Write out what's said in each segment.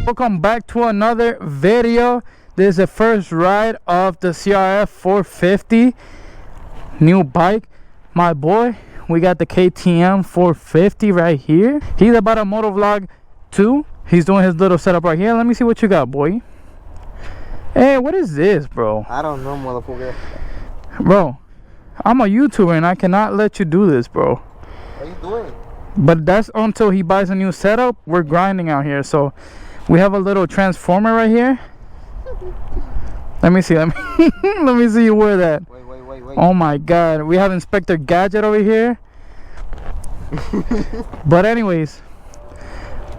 Welcome back to another video. This is the first ride of the CRF450 new bike. My boy, we got the KTM 450 right here. He's about a motovlog too. He's doing his little setup right here. Let me see what you got, boy. Hey, what is this, bro? I don't know, motherfucker. Bro, I'm a YouTuber and I cannot let you do this, bro. What are you doing? But that's until he buys a new setup. We're grinding out here. So we have a little transformer right here. Let me see. Let me see you wear that. Wait. Oh my god. We have Inspector Gadget over here. But anyways,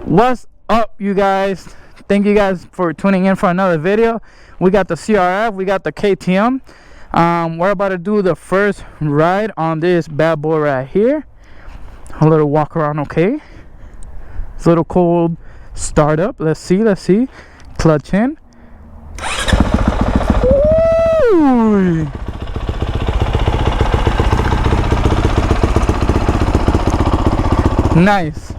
what's up, you guys? Thank you guys for tuning in for another video. We got the CRF. We got the KTM. We're about to do the first ride on this bad boy right here. A little walk around, okay? It's a little cold startup. Let's see. Clutch in. Ooh. Nice.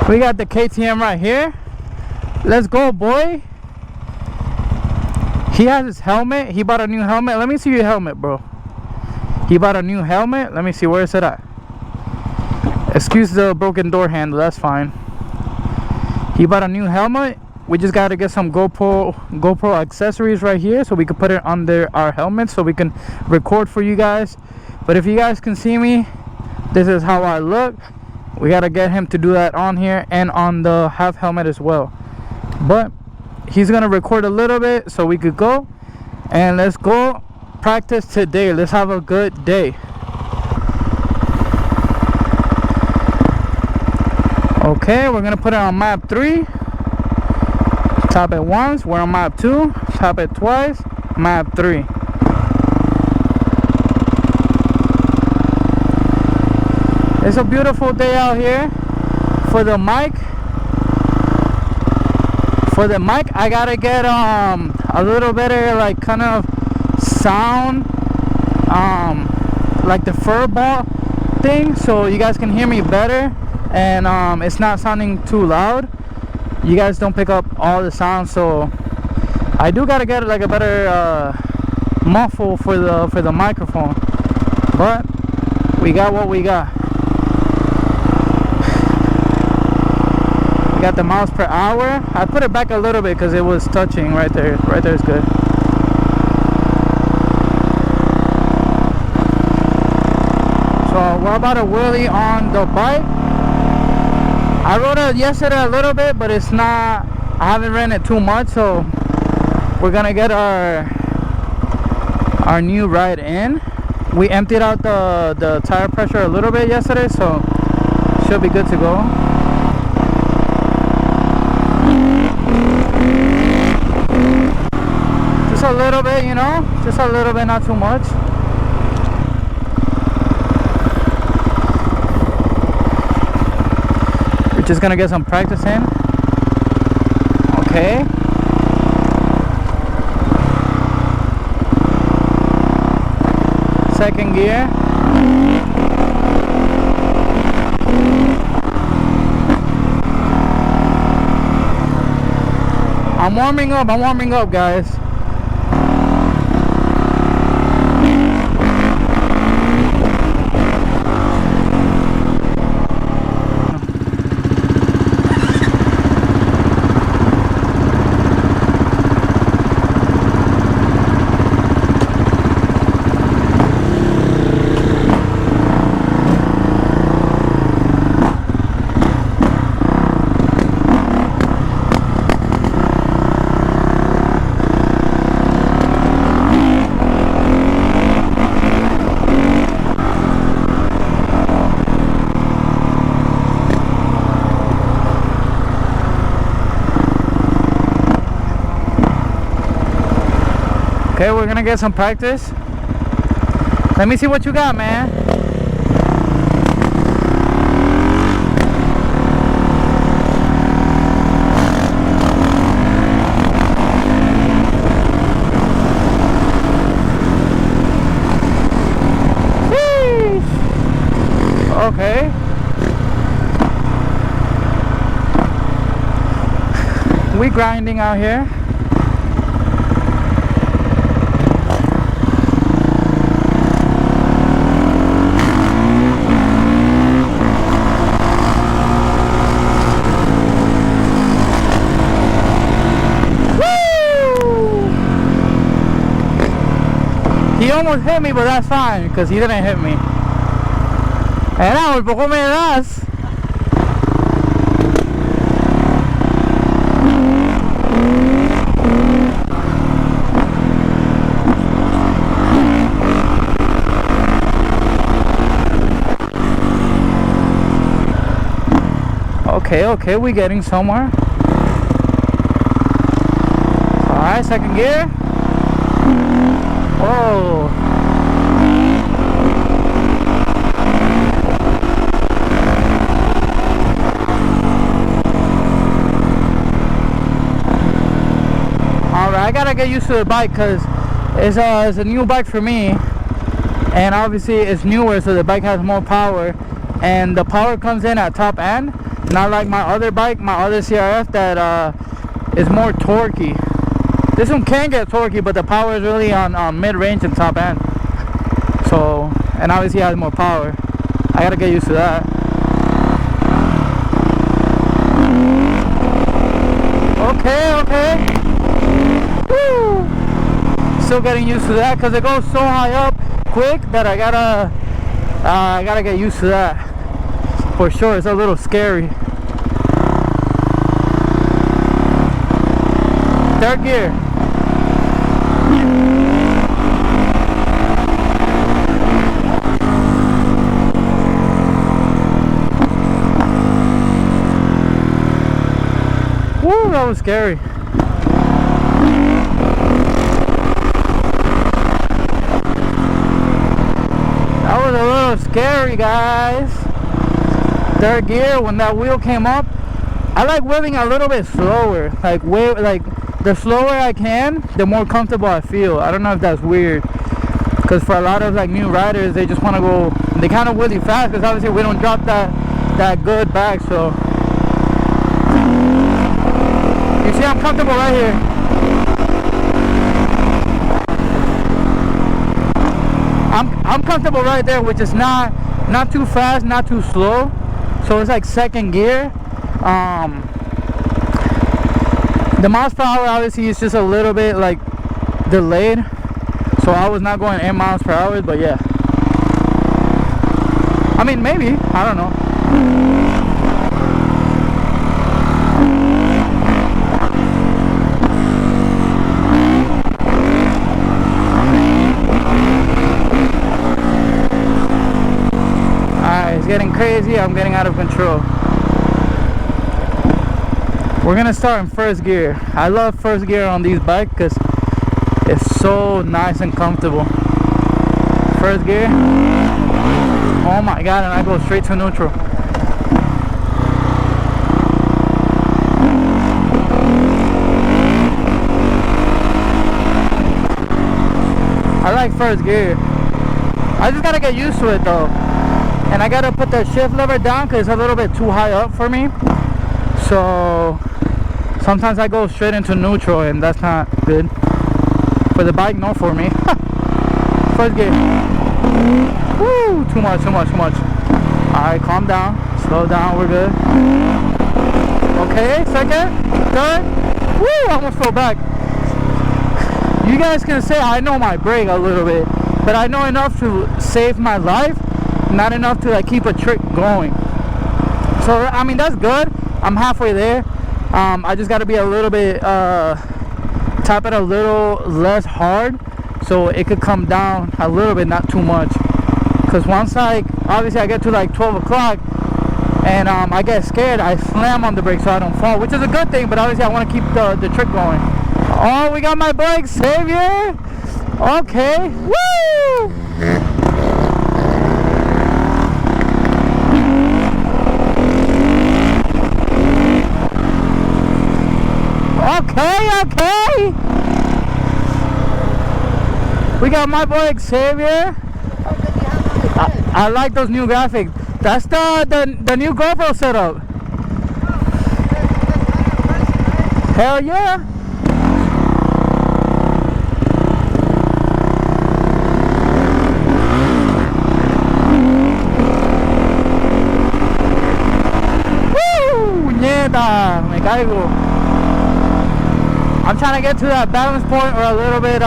We got the KTM right here. Let's go, boy. He has his helmet. He bought a new helmet. Let me see your helmet, bro. He bought a new helmet. Let me see. Where is it at? Excuse the broken door handle. That's fine. He bought a new helmet. We just got to get some GoPro accessories right here so we can put it under our helmet so we can record for you guys. But if you guys can see me, this is how I look. We got to get him to do that on here and on the half helmet as well. But he's gonna record a little bit so we could go, and let's go practice today. Let's have a good day. Okay, we're gonna put it on map 3. Tap it once. We're on map 2. Tap it twice. Map 3. It's a beautiful day out here. For the mic, I gotta get a little better, like, kind of sound, like the fur ball thing, so you guys can hear me better, and it's not sounding too loud. You guys don't pick up all the sound, so I do gotta get like a better muffle for the microphone. But we got what we got. Got the miles per hour. I put it back a little bit because it was touching right there. Right there is good. So we're about to wheelie on the bike. I rode it yesterday a little bit, but it's not, I haven't ridden it too much, so we're gonna get our new ride in. We emptied out the tire pressure a little bit yesterday, so should be good to go. Just a little bit, you know, just a little bit, not too much. We're just gonna get some practice in. Okay. Second gear. I'm warming up, guys. Okay, we're gonna get some practice. Let me see what you got, man. Whee! we grinding out here. He almost hit me, but that's fine because he didn't hit me. Era, por poco me das. Okay, we're getting somewhere. Alright, second gear. Oh. Alright, I gotta get used to the bike because it's a new bike for me. And obviously it's newer, so the bike has more power. And the power comes in at top end. Not like my other bike, my other CRF that is more torquey. This one can get torquey, but the power is really on mid-range and top end. So, and obviously it has more power. I gotta get used to that. Okay. Woo! Still getting used to that because it goes so high up quick that I gotta get used to that. For sure, it's a little scary. Third gear. Woo, that was scary. That was a little scary, guys. Third gear, when that wheel came up, I like wheeling a little bit slower. Like the slower I can, the more comfortable I feel. I don't know if that's weird, because for a lot of like new riders, they just want to go, they kind of wheelie fast because obviously we don't drop that good back. So you see, I'm comfortable right here. I'm comfortable right there, which is not too fast, not too slow. So it's like second gear. The miles per hour obviously is just a little bit like delayed, so I was not going 8 miles per hour, but yeah, I mean, maybe, I don't know. Alright, it's getting crazy. I'm getting out of control. We're gonna start in first gear. I love first gear on these bikes because it's so nice and comfortable. First gear. Oh my god, and I go straight to neutral. I like first gear. I just gotta get used to it though. And I gotta put the shift lever down because it's a little bit too high up for me. So sometimes I go straight into neutral, and that's not good for the bike, nor for me. First gear. Woo! Too much. Alright, calm down, slow down, we're good. Okay, second, third. Woo! I almost fell back. You guys can say I know my brake a little bit, but I know enough to save my life, not enough to like keep a trick going. So I mean, that's good. I'm halfway there. I just got to be a little bit tap it a little less hard so it could come down a little bit, not too much, because once obviously I get to like 12 o'clock and I get scared, I slam on the brake so I don't fall, which is a good thing, but obviously I want to keep the trick going. Oh, we got my bike savior. Okay. Woo! Okay. We got my boy Xavier. I like those new graphics. That's the new GoPro setup. Hell yeah. Woo! Mierda, me caigo. I'm trying to get to that balance point or a little bit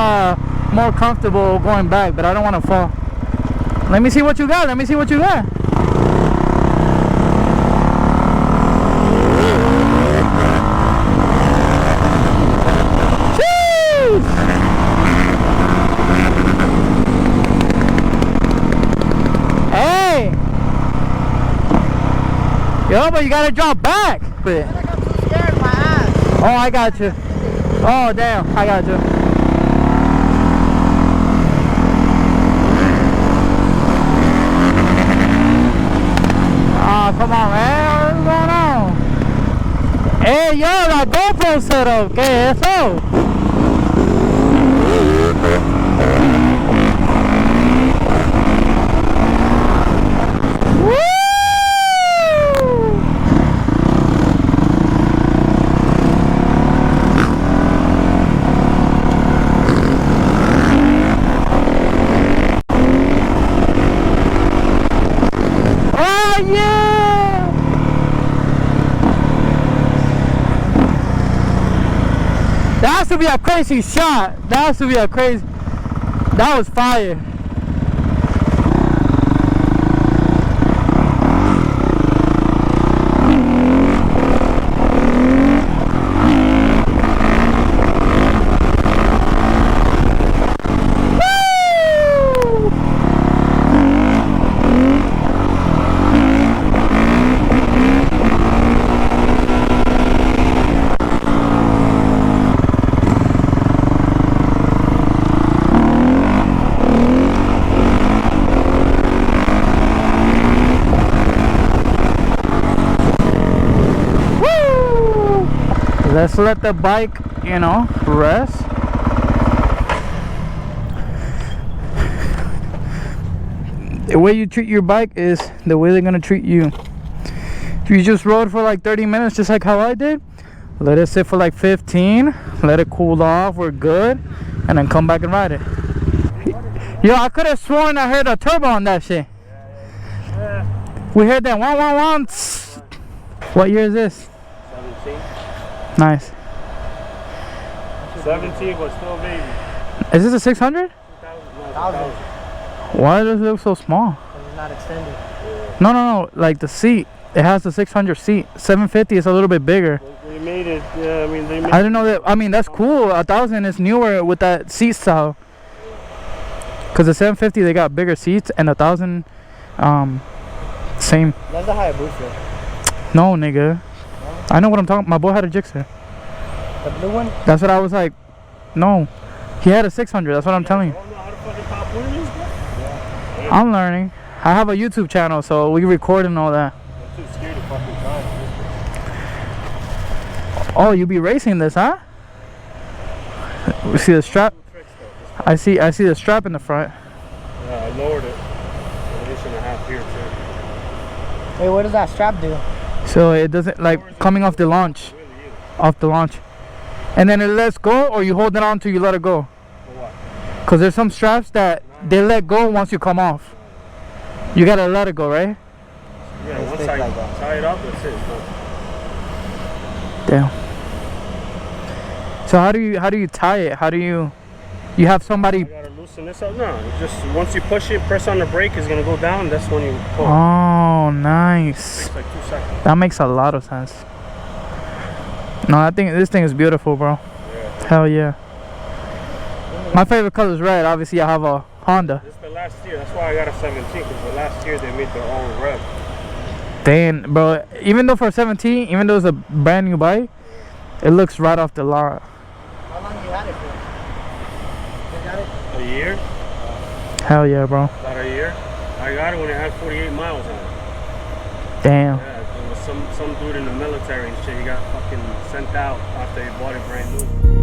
more comfortable going back, but I don't want to fall. Let me see what you got. Let me see what you got. Hey! Yo, but you gotta drop back. I got too scared of my ass. Oh, I got you. Oh, damn. I got you. Oh, come on, man. What's going on? Hey, yo, that GoPro setup. ¿Qué es eso? Yeah! That has to be a crazy shot. That has to be a crazy. That was fire. Let's let the bike, you know, rest. The way you treat your bike is the way they're gonna treat you. If you just rode for like 30 minutes, just like how I did, let it sit for like 15, let it cool off, we're good, and then come back and ride it. Yo, I could have sworn I heard a turbo on that shit. Yeah. We heard that one, one, one. What year is this? 17. Nice. 17, but still baby. Is this a 600? 2000. Why does it look so small? Because it's not extended. Yeah. No, no, no. Like the seat. It has the 600 seat. 750 is a little bit bigger. They made it, yeah, I mean, they made I didn't know that. I mean, that's cool. 1000 is newer with that seat style. Because the 750, they got bigger seats. And 1000, same. That's the Hayabusa. No, nigga. I know what I'm talking. My boy had a Gixxer. The blue one? That's what I was like. No. He had a 600. That's what I'm telling you. don't know how to fucking pop wheelies, bro? Yeah. I'm learning. I have a YouTube channel, so we record and all that. I'm too scared to fucking try it. Oh, you be racing this, huh? We see the strap. I see the strap in the front. Yeah, I lowered it. An inch and a half here, too. Wait, what does that strap do? So it doesn't, like, coming off the launch. Really is. Off the launch. And then it lets go, or you hold it on till you let it go? For what? Because there's some straps that they let go once you come off. You gotta let it go, right? Yeah, It's once thick I like that. tie it up, that's it. Damn. So how do you tie it? How do you have I somebody? gotta loosen this up. No, it's just once you push it, press on the brake, it's gonna go down. That's when you pull. Oh, It nice. takes like 2 seconds. That makes a lot of sense. No, I think this thing is beautiful, bro. Yeah. Hell yeah. My favorite color is red. Obviously, I have a Honda. This is the last year. That's why I got a 17, because the last year they made their own rev. Damn, bro. Even though for 17, even though it's a brand new bike, it looks right off the lot. How long you had it for? You got it? A year? Hell yeah, bro. About a year. I got it when it had 48 miles on it. Damn. Yeah, it was some dude in the military and shit. He got fucking sent out after he bought it brand new.